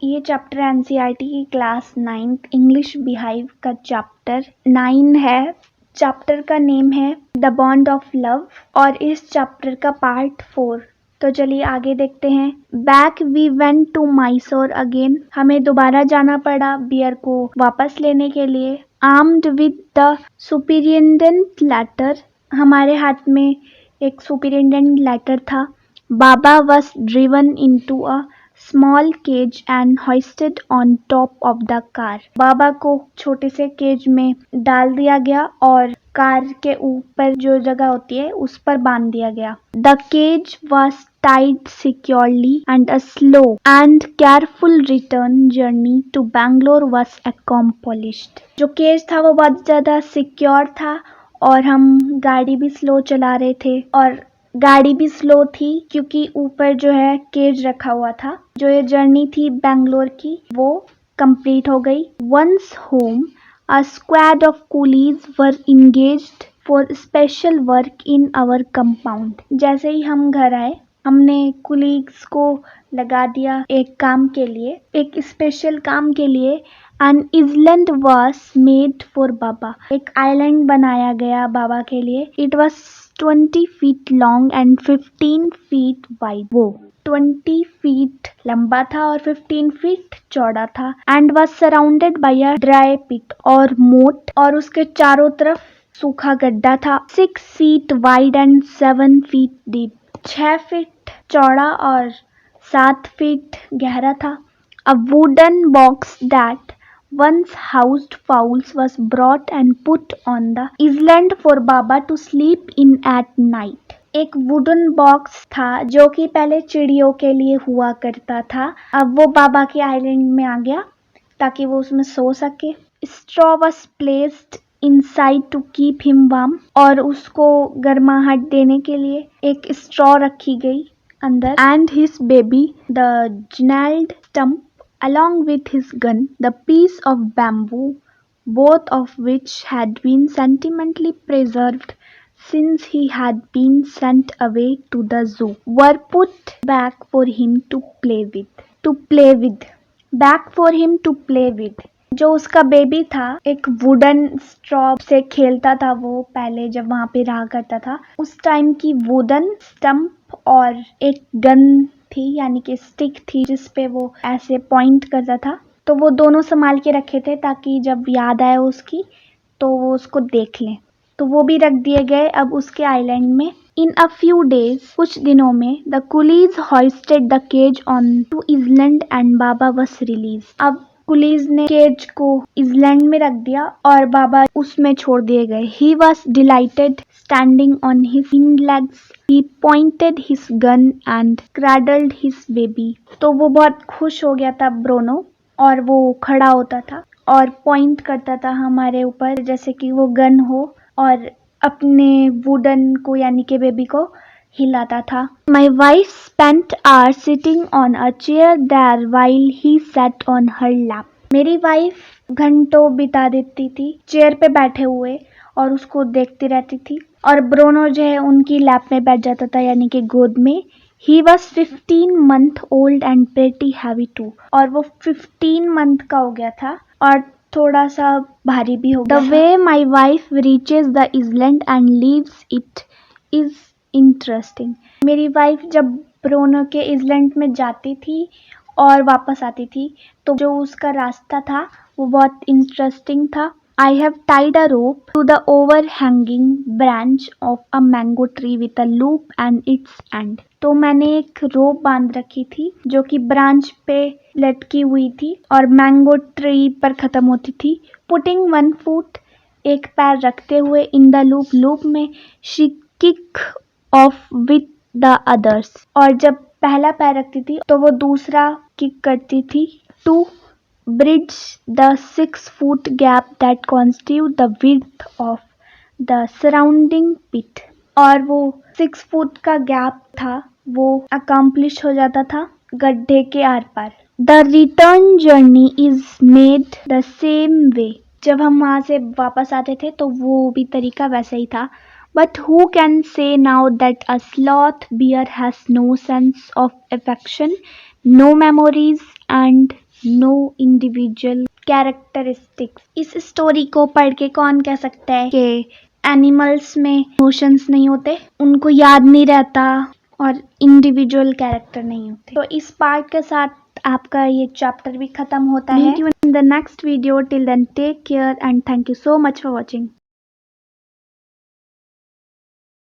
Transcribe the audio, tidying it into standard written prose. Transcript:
ये chapter NCERT की class 9th English beehive का चैप्टर 9 है। चैप्टर का नेम है द बॉन्ड ऑफ लव और इस चैप्टर का पार्ट 4। तो चलिए आगे देखते हैं। Back we went to Mysore again. हमें दोबारा जाना पड़ा बियर को वापस लेने के लिए। Armed with the superintendent letter. हमारे हाथ में एक सुपरिटेंडेंट लेटर था। बाबा was driven into a small cage and hoisted on top of the car. बाबा को छोटे से केज में डाल दिया गया और कार के ऊपर जो जगह होती है उस पर बांध दिया गया। The cage was tied securely and a slow and careful return journey to Bangalore was accomplished. जो केज था वो बहुत ज़्यादा सिक्योर था और हम गाड़ी भी स्लो चला रहे थे और गाड़ी भी स्लो थी क्योंकि ऊपर जो है केज रखा हुआ था। जो ये जर्नी थी बैंगलोर की वो कंप्लीट हो गई। Once home a squad of coolies were engaged for special work in our compound. जैसे ही हम घर आए हमने कुलीग्स को लगा दिया एक काम के लिए, एक स्पेशल काम के लिए। An island was made for बाबा। एक आइलैंड बनाया गया बाबा के लिए। It was 20 feet long and 15 feet wide। वो 20 feet लंबा था और 15 feet चौड़ा था। And was surrounded by a dry pit और मोट और उसके चारों तरफ सूखा गड्ढा था। 6 feet wide and 7 feet deep। 6 feet चौड़ा और 7 feet गहरा था। A wooden box that once housed fowls was brought and put on the island for Baba to sleep in at night। एक वुडन बॉक्स था जो कि पहले चिड़ियों के लिए हुआ करता था, अब वो बाबा के आइलैंड में आ गया ताकि वो उसमें सो सके। Straw was placed inside to keep him warm और उसको गर्माहट देने के लिए एक स्ट्रॉ रखी गई अंदर। And his baby, the gnarled stump along with his gun, the piece of bamboo, both of which had been sentimentally preserved since he had been sent away to the zoo, were put back for him to play with. Back for him to play with। जो उसका baby था एक wooden straw से खेलता था वो पहले जब वहां पे रहा करता था। उस टाइम की वुडन स्टंप और एक गन थी यानी कि स्टिक थी जिस पे वो ऐसे पॉइंट करता था, तो वो दोनों संभाल के रखे थे ताकि जब याद आए उसकी तो वो उसको देख लें। तो वो भी रख दिए गए अब उसके आइलैंड में। इन अ फ्यू डेज, कुछ दिनों में, the coolies hoisted the cage on to island and Baba was release. अब कुलीज ने केज को इजलैंड में रख दिया और बाबा उसमें छोड़ दिए गए। He was delighted standing on his hind legs. He pointed his gun and cradled his baby। तो वो बहुत खुश हो गया था ब्रोनो और वो खड़ा होता था और पॉइंट करता था हमारे ऊपर जैसे कि वो गन हो और अपने वुडन को यानी कि बेबी को हिलाता था। My wife spent hours sitting on a chair there while he sat on her lap। मेरी वाइफ घंटों बिता देती थी चेयर पे बैठे हुए और उसको देखती रहती थी और ब्रोनो जो है उनकी लैप में बैठ जाता था यानी कि गोद में। He was 15 month old and pretty heavy too। और वो 15 मंथ का हो गया था और थोड़ा सा भारी भी हो गया। The way my wife reaches the island and leaves it is interesting। मेरी वाइफ जब ब्रोनो के island में जाती थी और वापस आती थी तो जो उसका रास्ता था वो बहुत इंटरेस्टिंग था। I have tied a rope to the overhanging branch of a mango tree with a loop and its end। तो मैंने एक रोप बांध रखी थी जो कि ब्रांच पे लटकी हुई थी और मैंगो ट्री पर खत्म होती थी। Putting one foot, एक पैर रखते हुए, in the loop, लूप में, she kick off with the others। और जब पहला पैर रखती थी तो वो दूसरा किक करती थी। To bridge the 6-foot gap that constitute the width of the surrounding pit। और वो 6 फुट का गैप था वो अकम्प्लिश हो जाता था गड्ढे के आर पार। The return journey is made the same way। जब हम वहां से वापस आते थे तो वो भी तरीका वैसा ही था। But who can say now that a sloth bear has no sense of affection, no memories and individual characteristics. इस स्टोरी को पढ़ के कौन कह सकता है कि एनिमल्स में इमोशंस नहीं होते, उनको याद नहीं रहता और इंडिविजुअल कैरेक्टर नहीं होते। तो इस पार्ट के साथ आपका ये चैप्टर भी खत्म होता है। Meet you in the next video, till then take care and thank you so much for watching.